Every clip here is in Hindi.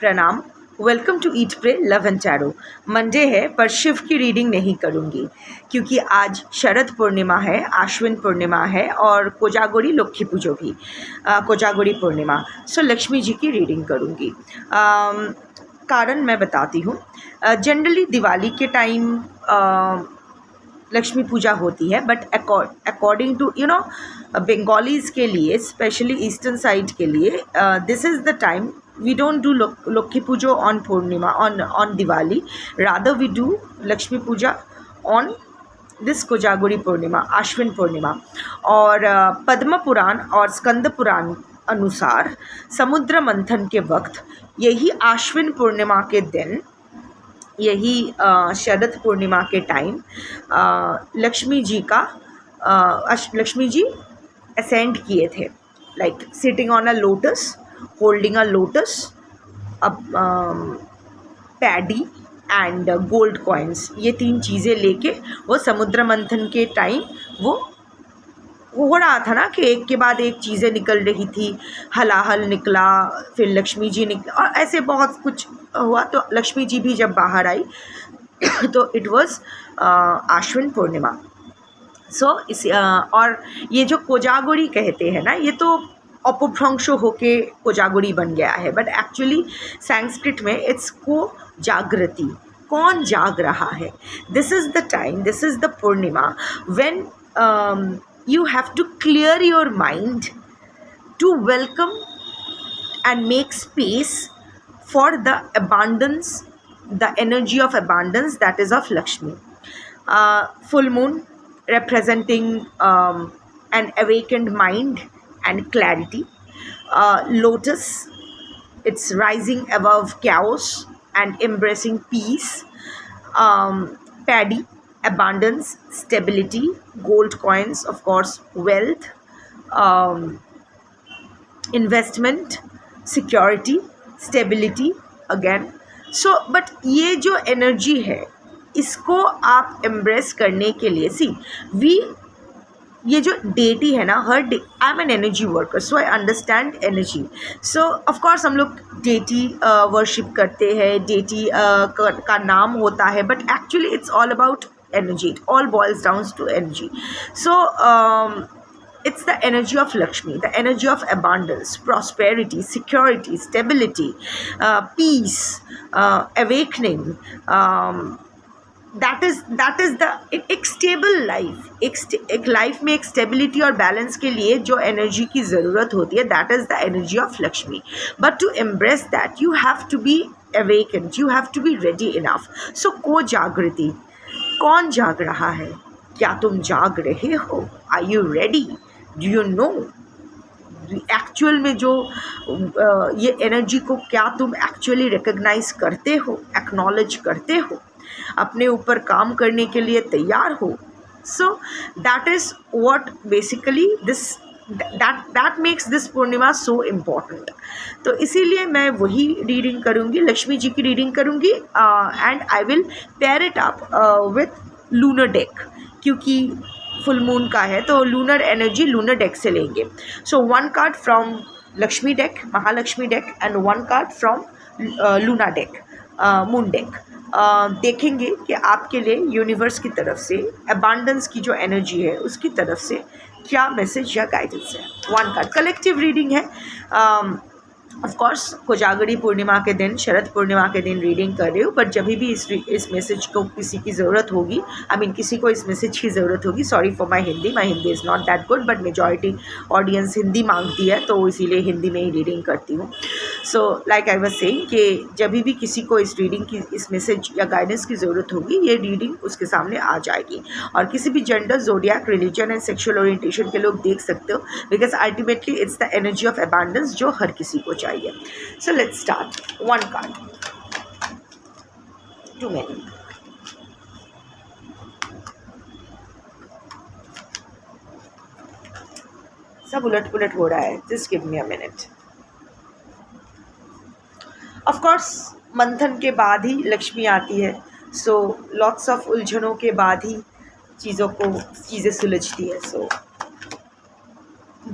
प्रणाम, welcome to eat pray love and tarot. Monday है पर शिव की रीडिंग नहीं करूँगी क्योंकि आज शरद पूर्णिमा है, आश्विन पूर्णिमा है और कोजागुड़ी लक्ष्मी पूजो भी कोजागुड़ी पूर्णिमा। सो लक्ष्मी जी की रीडिंग करूँगी। कारण मैं बताती हूँ। जनरली दिवाली के टाइम लक्ष्मी पूजा होती है, बट अकॉर्डिंग टू बंगालीज़ के लिए, स्पेशली ईस्टर्न साइड के लिए, this is the time we don't do Lakshmi Puja on Purnima, on Diwali. Rather we do Lakshmi Puja on this कोजागुड़ी पूर्णिमा, आश्विन पूर्णिमा। और पद्म पुराण और स्कंद पुराण अनुसार समुद्र मंथन के वक्त यही आश्विन पूर्णिमा के दिन, यही शरद पूर्णिमा के टाइम लक्ष्मी जी असेंड किए थे, like sitting on a lotus, holding a lotus, paddy and gold coins. ये 3 चीज़ें लेके वो समुद्र मंथन के टाइम वो हो रहा था ना कि एक के बाद एक चीज़ें निकल रही थी। हलाहल निकला, फिर लक्ष्मी जी निकला और ऐसे बहुत कुछ हुआ। तो लक्ष्मी जी भी जब बाहर आई तो इट वाज आश्विन पूर्णिमा। सो और ये जो कोजागुड़ी कहते हैं ना, ये तो अपभ्रंश होके कोजागुड़ी बन गया है, बट एक्चुअली संस्कृत में इट्स को जागृति, कौन जाग रहा है। This is the time, this is the Purnima when you have to clear your mind to welcome and make space for the abundance, the energy of abundance that is of Lakshmi. Full moon representing an awakened mind and clarity. Lotus, it's rising above chaos and embracing peace. Paddy, abundance, stability. Gold coins, of course, wealth, investment, security, stability again. So but ये जो एनर्जी है इसको आप एम्ब्रेस करने के लिए, ये जो डेटी है ना, हर day I am an energy worker, so I understand energy. So of course हम लोग डेटी वर्शिप करते हैं, डेटी का नाम होता है, but actually it's all about energy. It all boils down to energy. So it's the energy of Lakshmi, the energy of abundance, prosperity, security, stability, peace, awakening. That is the एक स्टेबल लाइफ, एक लाइफ में एक स्टेबिलिटी और बैलेंस के लिए जो एनर्जी की ज़रूरत होती है, that is the energy of Lakshmi. But to embrace that you have to be awakened, you have to be ready enough. So को जागृति, कौन जाग रहा है? क्या तुम जाग रहे हो? Are you ready? Do you know actual में जो ये एनर्जी को क्या तुम एक्चुअली रिकग्नाइज करते हो, एक्नॉलेज करते हो, अपने ऊपर काम करने के लिए तैयार हो? So that is what basically that makes this Purnima so important. तो इसीलिए मैं वही रीडिंग करूँगी, लक्ष्मी जी की रीडिंग करूँगी, and I will pair it up with lunar deck, क्योंकि फुल मून का है तो लूनर एनर्जी लूनर डेक से लेंगे. सो 1 card from Lakshmi deck, Mahalakshmi deck, and 1 card from Luna deck, moon deck. देखेंगे कि आपके लिए यूनिवर्स की तरफ से अबांडेंस की जो एनर्जी है उसकी तरफ से क्या मैसेज या गाइडेंस है. 1 कार्ड कलेक्टिव रीडिंग है. ऑफ कोर्स कोजागुड़ी पूर्णिमा के दिन, शरद पूर्णिमा के दिन रीडिंग कर रही हूँ, बट जब भी इस मैसेज को किसी की ज़रूरत होगी, किसी को इस मैसेज की ज़रूरत होगी, sorry for my Hindi is not that good, but majority audience Hindi मांगती है तो इसीलिए हिंदी में ही रीडिंग करती हूँ. So like I was saying कि जब भी किसी को इस रीडिंग की, इस मैसेज या गाइडेंस की ज़रूरत होगी, ये रीडिंग उसके सामने आ जाएगी. और किसी भी gender, zodiac, religion and sexual orientation के लोग देख सकते हो, because ultimately it's the energy of abundance जो हर किसी को चाहिए. So let's start. 1 card. Too many. सब उलट पुलट हो रहा है. Just give me a minute. Of course, मंथन के बाद ही लक्ष्मी आती है. So lots of उलझनों के बाद ही चीज़ें सुलझती है. So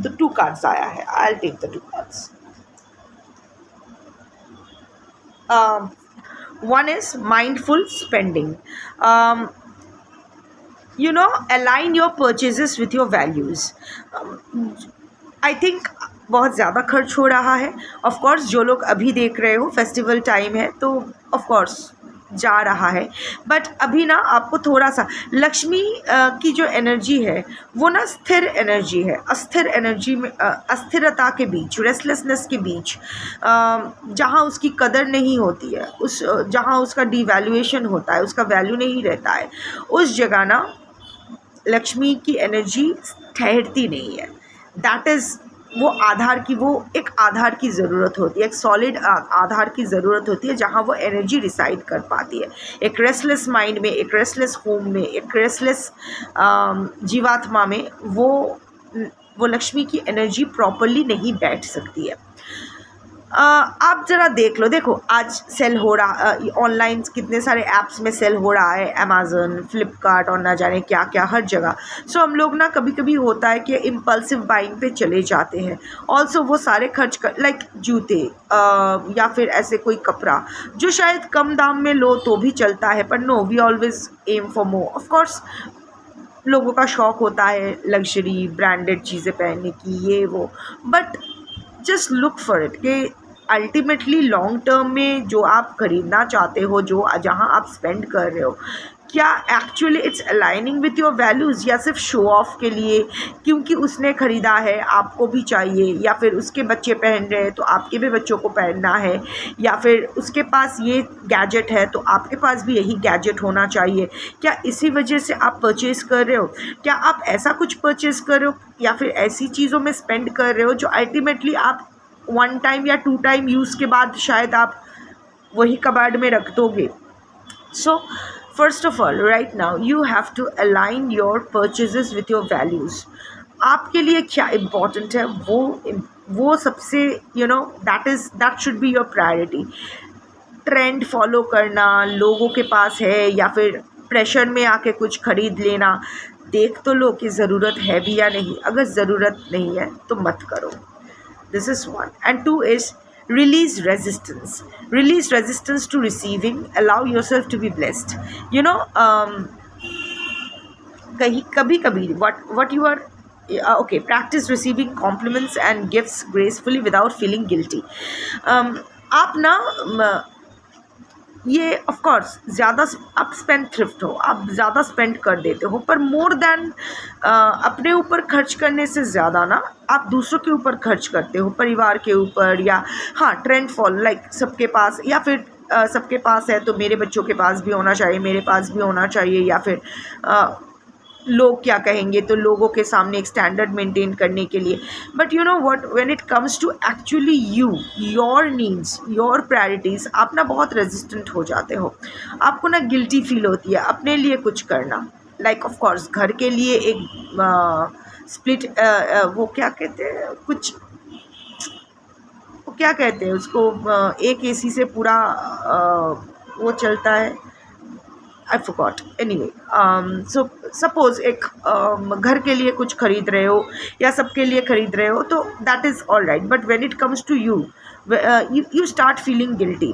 the 2 cards आया है. I'll take the 2 cards. One is mindful spending. Align your purchases with your values. I think बहुत ज़्यादा खर्च हो रहा है. ऑफ कोर्स जो लोग अभी देख रहे हो, फेस्टिवल टाइम है तो ऑफ कोर्स जा रहा है, बट अभी ना आपको थोड़ा सा लक्ष्मी की जो एनर्जी है वो ना स्थिर एनर्जी है. अस्थिर एनर्जी में अस्थिरता के बीच, रेस्टलेसनेस के बीच, जहाँ उसकी कदर नहीं होती है, जहाँ उसका डिवैल्यूएशन होता है, उसका वैल्यू नहीं रहता है, उस जगह ना लक्ष्मी की एनर्जी ठहरती नहीं है. दैट इज़ वो एक आधार की ज़रूरत होती है, एक सॉलिड आधार की ज़रूरत होती है जहाँ वो एनर्जी रिसाइड कर पाती है. एक रेस्टलेस माइंड में, एक रेस्टलेस होम में, एक रेस्टलेस जीवात्मा में वो लक्ष्मी की एनर्जी प्रॉपरली नहीं बैठ सकती है. आप ज़रा देख लो, देखो आज सेल हो रहा, ऑनलाइन कितने सारे ऐप्स में सेल हो रहा है, अमेज़न, फ्लिपकार्ट और ना जाने क्या क्या, हर जगह. सो हम लोग ना कभी कभी होता है कि इम्पल्सिव बाइंग पे चले जाते हैं. ऑल्सो वो सारे खर्च कर, लाइक जूते या फिर ऐसे कोई कपड़ा जो शायद कम दाम में लो तो भी चलता है, पर no, we always aim for more. Of course लोगों का शौक़ होता है लग्जरी ब्रांडेड चीज़ें पहनने की, ये वो, but just look for it कि अल्टीमेटली लॉन्ग टर्म में जो आप खरीदना चाहते हो, जहाँ आप स्पेंड कर रहे हो, क्या actually it's aligning with your values, या सिर्फ शो ऑफ के लिए क्योंकि उसने ख़रीदा है आपको भी चाहिए, या फिर उसके बच्चे पहन रहे हैं तो आपके भी बच्चों को पहनना है, या फिर उसके पास ये गैजेट है तो आपके पास भी यही गैजेट होना चाहिए. क्या इसी वजह से आप परचेज़ कर रहे हो? क्या आप ऐसा कुछ परचेज़ कर रहे हो या फिर ऐसी चीज़ों में स्पेंड कर रहे हो जो अल्टीमेटली आप 1 टाइम या 2 टाइम यूज़ के बाद शायद आप वही कबाड़ में रख दोगे? So first of all, right now you have to align your purchases with your values. आपके लिए क्या इम्पॉर्टेंट है वो सबसे that should be your priority. Trend follow करना लोगों के पास है या फिर प्रेशर में आके कुछ खरीद लेना, देख तो लो कि ज़रूरत है भी या नहीं. अगर ज़रूरत नहीं है तो मत करो. This is 1. And 2 is release resistance. Release resistance to receiving. Allow yourself to be blessed. कभी what you are okay, practice receiving compliments and gifts gracefully without feeling guilty. आप ना ये ऑफ कोर्स ज़्यादा आप स्पेंड थ्रिफ्ट हो, आप ज़्यादा स्पेंड कर देते हो, पर मोर देन अपने ऊपर खर्च करने से ज़्यादा ना आप दूसरों के ऊपर खर्च करते हो, परिवार के ऊपर, या हाँ ट्रेंड फॉलो, लाइक सबके पास, या फिर सबके पास है तो मेरे बच्चों के पास भी होना चाहिए, मेरे पास भी होना चाहिए, या फिर लोग क्या कहेंगे तो लोगों के सामने एक स्टैंडर्ड मेंटेन करने के लिए. But you know what, when it comes to actually your needs, your priorities, आप ना बहुत रेजिस्टेंट हो जाते हो. आपको ना गिल्टी फील होती है अपने लिए कुछ करना. लाइक ऑफ कोर्स घर के लिए एक स्प्लिट वो क्या कहते हैं, वो क्या कहते हैं उसको, एक एसी से पूरा वो चलता है, I forgot. Anyway, so suppose एक घर के लिए कुछ खरीद रहे हो या सबके लिए खरीद रहे हो तो that is all right. But when it comes to you start feeling guilty.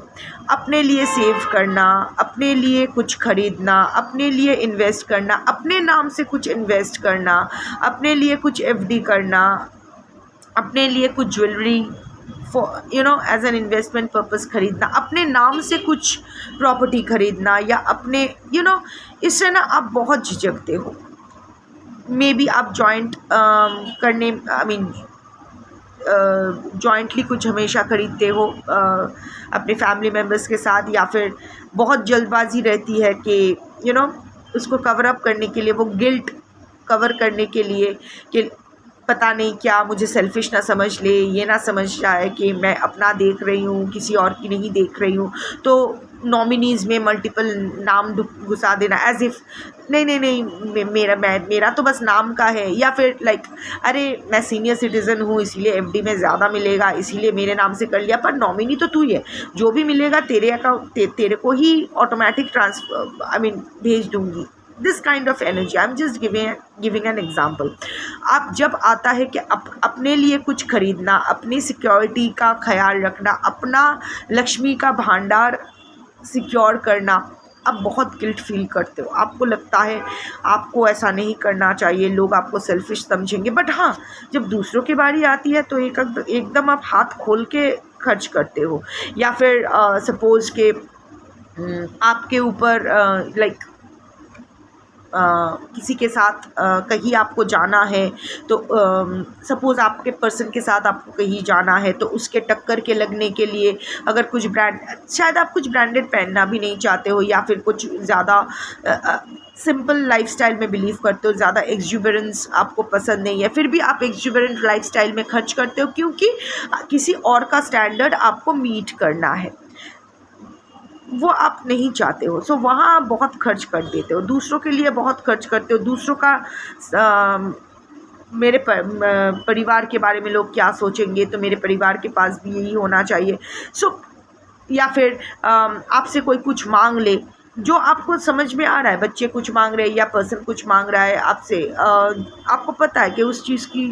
अपने लिए सेव करना, अपने लिए कुछ खरीदना, अपने लिए इन्वेस्ट करना, अपने नाम से कुछ इन्वेस्ट करना, अपने लिए कुछ एफडी करना, अपने लिए कुछ jewellery as an investment purpose खरीदना, अपने नाम से कुछ प्रॉपर्टी खरीदना, या अपने इससे ना आप बहुत झिझकते हो. मे बी आप जॉइंट करने, जॉइंटली कुछ हमेशा खरीदते हो अपने फैमिली मेम्बर्स के साथ, या फिर बहुत जल्दबाजी रहती है कि उसको कवर अप करने के लिए, वो गिल्ट कवर करने के लिए कि पता नहीं क्या मुझे सेल्फिश ना समझ ले, ये ना समझ जाए कि मैं अपना देख रही हूँ, किसी और की नहीं देख रही हूँ, तो नॉमिनीज़ में मल्टीपल नाम घुसा देना एज इफ़ नहीं मेरा तो बस नाम का है, या फिर लाइक अरे मैं सीनियर सिटीज़न हूँ इसीलिए एफडी में ज़्यादा मिलेगा इसीलिए मेरे नाम से कर लिया, पर नॉमिनी तो तू ही है, जो भी मिलेगा तेरे अकाउंट तेरे को ही ऑटोमेटिक ट्रांसफ़र भेज दूँगी. This kind of energy, I am just giving an example. आप जब आता है कि अपने लिए कुछ खरीदना, अपनी सिक्योरिटी का ख्याल रखना, अपना लक्ष्मी का भंडार सिक्योर करना, आप बहुत गिल्ट फील करते हो, आपको लगता है आपको ऐसा नहीं करना चाहिए, लोग आपको सेल्फिश समझेंगे। बट हाँ, जब दूसरों की बारी आती है तो एकदम आप हाथ खोल के खर्च करते हो। या फिर सपोज़ के आपके ऊपर लाइक किसी के साथ कहीं आपको जाना है, तो सपोज़ आपके पर्सन के साथ आपको कहीं जाना है, तो उसके टक्कर के लगने के लिए अगर कुछ ब्रांड, शायद आप कुछ ब्रांडेड पहनना भी नहीं चाहते हो, या फिर कुछ ज़्यादा सिंपल लाइफस्टाइल में बिलीव करते हो, ज़्यादा एक्सुबरेंस आपको पसंद नहीं है, फिर भी आप एक्सुबरेंट लाइफस्टाइल में खर्च करते हो क्योंकि किसी और का स्टैंडर्ड आपको मीट करना है, वो आप नहीं चाहते हो। सो वहाँ आप बहुत खर्च कर देते हो, दूसरों के लिए बहुत खर्च करते हो, दूसरों का मेरे परिवार के बारे में लोग क्या सोचेंगे, तो मेरे परिवार के पास भी यही होना चाहिए। सो या फिर आपसे कोई कुछ मांग ले, जो आपको समझ में आ रहा है, बच्चे कुछ मांग रहे हैं या पर्सन कुछ मांग रहा है आपसे, आपको पता है कि उस चीज़ की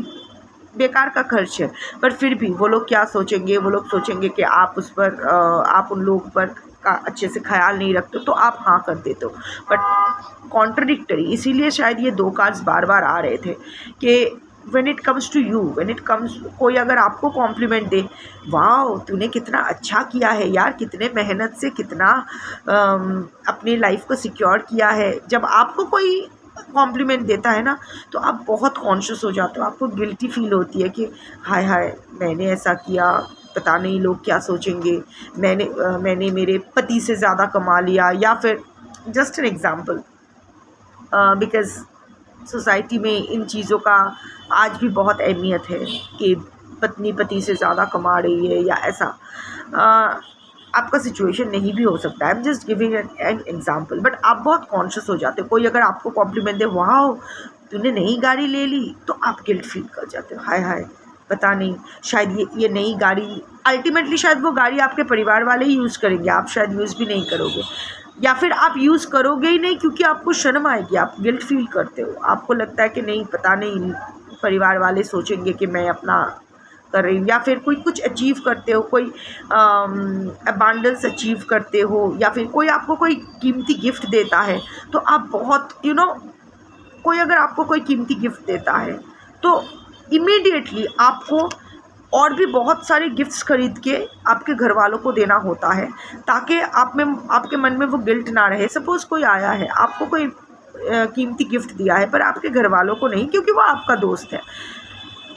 बेकार का खर्च है, पर फिर भी वो लोग क्या सोचेंगे, वो लोग सोचेंगे कि आप उस पर आप उन लोग पर का अच्छे से ख्याल नहीं रखते, तो आप हाँ कर देते हो। बट कॉन्ट्रडिक्टरी, इसीलिए शायद ये दो कार्ड्स बार बार आ रहे थे कि when it comes to you, when it comes, कोई अगर आपको कॉम्प्लीमेंट दे, वाह तूने कितना अच्छा किया है यार, कितने मेहनत से कितना अपनी लाइफ को सिक्योर किया है, जब आपको कोई कॉम्प्लीमेंट देता है ना, तो आप बहुत कॉन्शियस हो जाते हो, आपको गिल्टी फील होती है कि हाय हाय मैंने ऐसा किया, पता नहीं लोग क्या सोचेंगे, मैंने मेरे पति से ज़्यादा कमा लिया। या फिर just an example, because society में इन चीज़ों का आज भी बहुत अहमियत है कि पत्नी पति से ज़्यादा कमा रही है या ऐसा। आपका सिचुएशन नहीं भी हो सकता है, I am just giving an example, but आप बहुत कॉन्शियस हो जाते हो। कोई अगर आपको कॉम्प्लीमेंट दे, वाह तूने नई गाड़ी ले ली, तो आप गिल्ट फील कर जाते हो, हाय हाय पता नहीं शायद ये नई गाड़ी, अल्टीमेटली शायद वो गाड़ी आपके परिवार वाले ही यूज़ करेंगे, आप शायद यूज़ भी नहीं करोगे, या फिर आप यूज़ करोगे ही नहीं क्योंकि आपको शर्म आएगी, आप गिल्ट फील करते हो, आपको लगता है कि नहीं पता नहीं परिवार वाले सोचेंगे कि मैं अपना कर रही हूँ। या फिर कोई कुछ अचीव करते हो, कोई अबांडेंस अचीव करते हो, या फिर कोई आपको कोई कीमती गिफ्ट देता है, तो आप बहुत कोई अगर आपको कोई कीमती गिफ्ट देता है तो इमीडिएटली आपको और भी बहुत सारे गिफ्ट्स खरीद के आपके घर वालों को देना होता है, ताकि आपके मन में वो गिल्ट ना रहे। सपोज़ कोई आया है, आपको कोई कीमती गिफ्ट दिया है, पर आपके घर वालों को नहीं, क्योंकि वो आपका दोस्त है,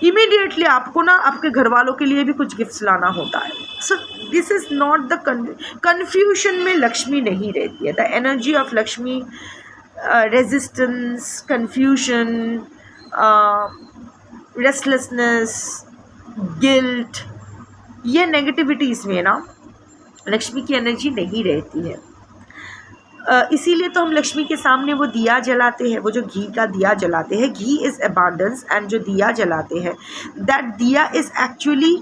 इमीडिएटली आपको ना आपके घर वालों के लिए भी कुछ गिफ्ट्स लाना होता है। सो this is not the confusion में लक्ष्मी नहीं रहती है। The energy of Lakshmi, resistance, confusion, restlessness, guilt, ये नेगेटिविटीज़ में ना लक्ष्मी की एनर्जी नहीं रहती है। इसीलिए तो हम लक्ष्मी के सामने वो दिया जलाते हैं, वो जो घी का दिया जलाते हैं, घी इज़ अबांडेंस, एंड जो दिया जलाते हैं, दैट दिया इज़ एक्चुअली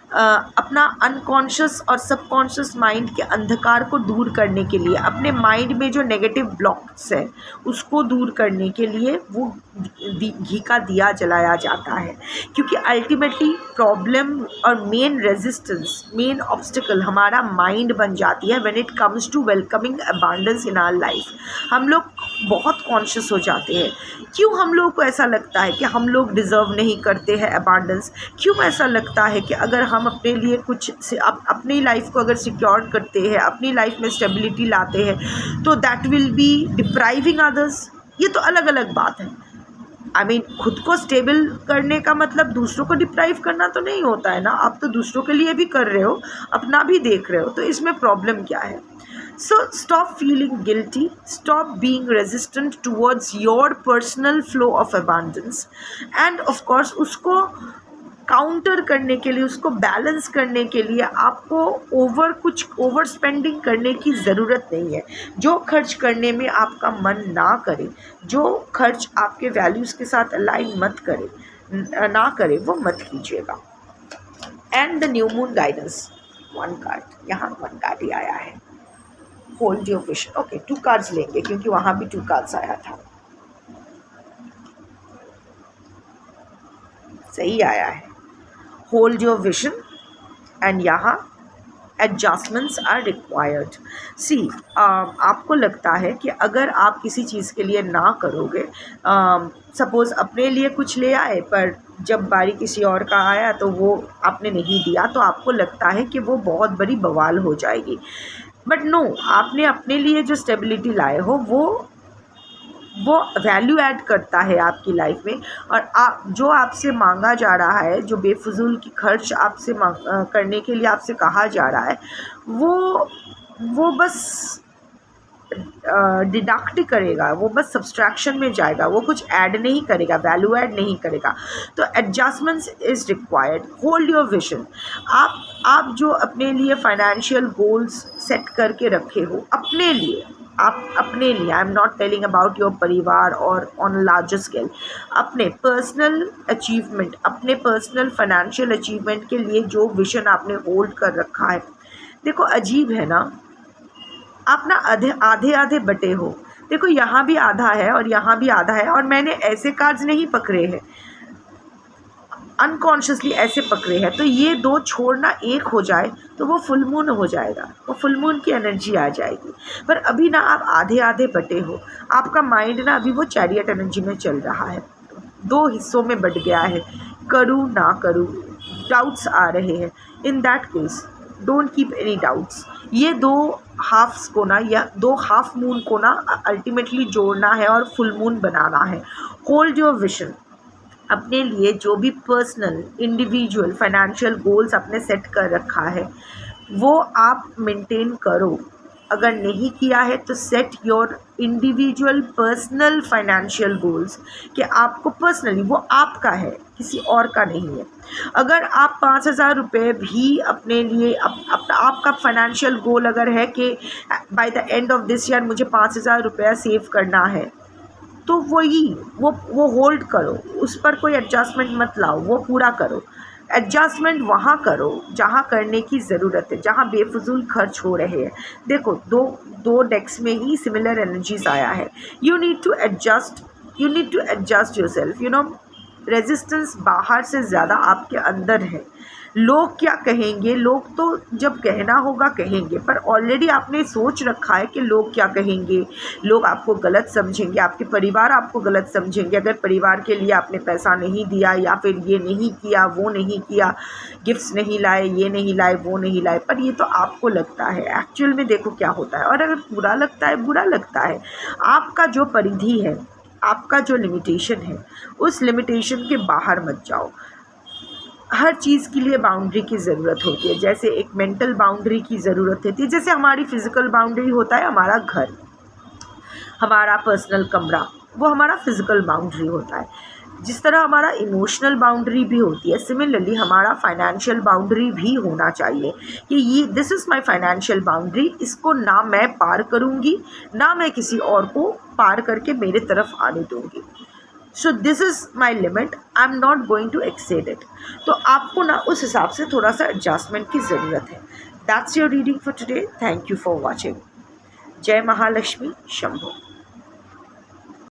अपना अनकॉन्शियस और सबकॉन्शियस माइंड के अंधकार को दूर करने के लिए, अपने माइंड में जो नेगेटिव ब्लॉक्स है उसको दूर करने के लिए वो घी का दिया जलाया जाता है। क्योंकि अल्टीमेटली प्रॉब्लम और मेन रेजिस्टेंस, मेन ऑब्स्टिकल हमारा माइंड बन जाती है when it comes to welcoming abundance in our life. हम लोग बहुत कॉन्शियस हो जाते हैं। क्यों हम लोग को ऐसा लगता है कि हम लोग डिज़र्व नहीं करते हैं अबांडेंस? क्यों ऐसा लगता है कि अगर हम अपने लिए कुछ अपनी लाइफ को अगर सिक्योर करते हैं, अपनी लाइफ में स्टेबिलिटी लाते हैं, तो that will be depriving others? ये तो अलग अलग बात है। आई मीन खुद को स्टेबल करने का मतलब दूसरों को डिप्राइव करना तो नहीं होता है ना। आप तो दूसरों के लिए भी कर रहे हो, अपना भी देख रहे हो, तो इसमें प्रॉब्लम क्या है? So stop feeling guilty, stop being resistant towards your personal flow of abundance, and of course उसको काउंटर करने के लिए, उसको बैलेंस करने के लिए आपको ओवर स्पेंडिंग करने की ज़रूरत नहीं है। जो खर्च करने में आपका मन ना करे, जो खर्च आपके वैल्यूज़ के साथ अलाइन मत करे, ना करे, वो मत कीजिएगा। And the new moon guidance, one card, यहाँ वन कार्ड ही आया है। Hold your vision. Okay, 2 cards लेंगे क्योंकि वहाँ भी 2 कार्ड्स आया था, सही आया है। होल्ड योर विजन एंड यहाँ एडजस्टमेंट्स आर रिक्वायर्ड। सी, आपको लगता है कि अगर आप किसी चीज़ के लिए ना करोगे, सपोज़ अपने लिए कुछ ले आए पर जब बारी किसी और का आया तो वो आपने नहीं दिया, तो आपको लगता है कि वो बहुत बड़ी बवाल हो जाएगी। बट नो, आपने अपने लिए जो स्टेबिलिटी लाए हो वो वैल्यू ऐड करता है आपकी लाइफ में। और आप जो आपसे मांगा जा रहा है, जो बेफजूल की खर्च आपसे करने के लिए आपसे कहा जा रहा है, वो बस डिडक्ट करेगा, वो बस सब्सट्रैक्शन में जाएगा, वो कुछ ऐड नहीं करेगा, वैल्यू ऐड नहीं करेगा। तो adjustments is required. Hold your vision. आप जो अपने लिए फाइनेंशियल गोल्स सेट करके रखे हो अपने लिए, आप अपने लिए, आई am not telling about your परिवार और ऑन लार्जर स्केल, अपने पर्सनल अचीवमेंट, अपने पर्सनल फाइनेंशियल अचीवमेंट के लिए जो विजन आपने होल्ड कर रखा है, देखो अजीब है ना, आप ना आधे आधे बटे हो। देखो यहाँ भी आधा है और यहाँ भी आधा है, और मैंने ऐसे कार्ड्स नहीं पकड़े हैं, अनकॉन्शियसली ऐसे पकड़े हैं। तो ये 2 छोड़ना एक हो जाए तो वो फुल मून हो जाएगा, वो फुल मून की एनर्जी आ जाएगी। पर अभी ना आप आधे आधे बटे हो, आपका माइंड ना अभी वो चैरियट एनर्जी में चल रहा है, 2 हिस्सों में बट गया है, करूँ ना करूँ, डाउट्स आ रहे हैं। In that case don't keep any doubts. ये 2 हाफ्स को ना, या 2 हाफ मून को ना अल्टीमेटली जोड़ना है और फुल मून बनाना है। Hold your vision. अपने लिए जो भी पर्सनल इंडिविजुअल फाइनेंशियल गोल्स आपने सेट कर रखा है वो आप मेंटेन करो। अगर नहीं किया है तो set your individual personal financial goals, कि आपको पर्सनली वो आपका है, किसी और का नहीं है। अगर आप 5,000 रुपये भी अपने लिए आपका फाइनेंशियल गोल अगर है कि by the end of this year मुझे 5,000 रुपया सेव करना है, तो वो होल्ड करो, उस पर कोई एडजस्टमेंट मत लाओ, वो पूरा करो। एडजस्टमेंट वहाँ करो जहाँ करने की ज़रूरत है, जहाँ बेफजूल खर्च हो रहे हैं। देखो दो डेक्स में ही सिमिलर एनर्जीज आया है। You need to adjust yourself. Resistance बाहर से ज़्यादा आपके अंदर है। लोग क्या कहेंगे, लोग तो जब कहना होगा कहेंगे, पर ऑलरेडी आपने सोच रखा है कि लोग क्या कहेंगे, लोग आपको गलत समझेंगे, आपके परिवार आपको गलत समझेंगे अगर परिवार के लिए आपने पैसा नहीं दिया, या फिर ये नहीं किया, वो नहीं किया, गिफ्ट्स नहीं लाए, ये नहीं लाए, वो नहीं लाए। पर ये तो आपको लगता है, एक्चुअल में देखो क्या होता है। और अगर बुरा लगता है, बुरा लगता है। आपका जो परिधि है, आपका जो लिमिटेशन है, उस लिमिटेशन के बाहर मत जाओ। हर चीज़ के लिए बाउंड्री की ज़रूरत होती है। जैसे एक मेंटल बाउंड्री की ज़रूरत होती है, जैसे हमारी फिज़िकल बाउंड्री होता है हमारा घर, हमारा पर्सनल कमरा, वो हमारा फिज़िकल बाउंड्री होता है। जिस तरह हमारा इमोशनल बाउंड्री भी होती है, सिमिलरली हमारा फाइनेंशियल बाउंड्री भी होना चाहिए कि ये this is my financial boundary, इसको ना मैं पार करूँगी, ना मैं किसी और को पार करके मेरे तरफ आने दूँगी। So this is my limit, I am not going to exceed it. तो आपको ना उस हिसाब से थोड़ा सा एडजस्टमेंट की ज़रूरत है। That's your reading for today. Thank you for watching. जय महालक्ष्मी शंभो।